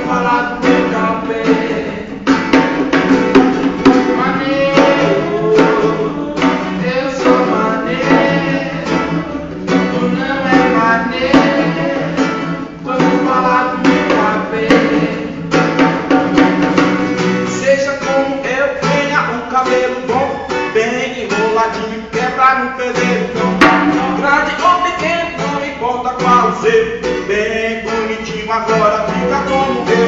falar do meu cabelo. Maneiro, eu sou maneiro. Tu não é maneiro quando falar do meu cabelo. Seja como eu tenha um cabelo bom, bem enroladinho, quebrar no pedreiro. Grande ou pequeno, não importa qual o seu, bem bonitinho agora fica como eu.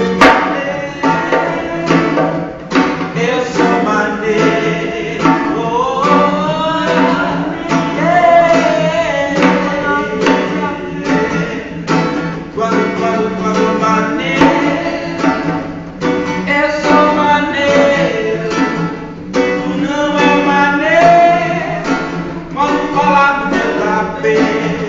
Eu sou maneiro, oh, yeah. Quando maneiro, eu sou maneiro. Tu não é maneiro quando falar do meu cabelo.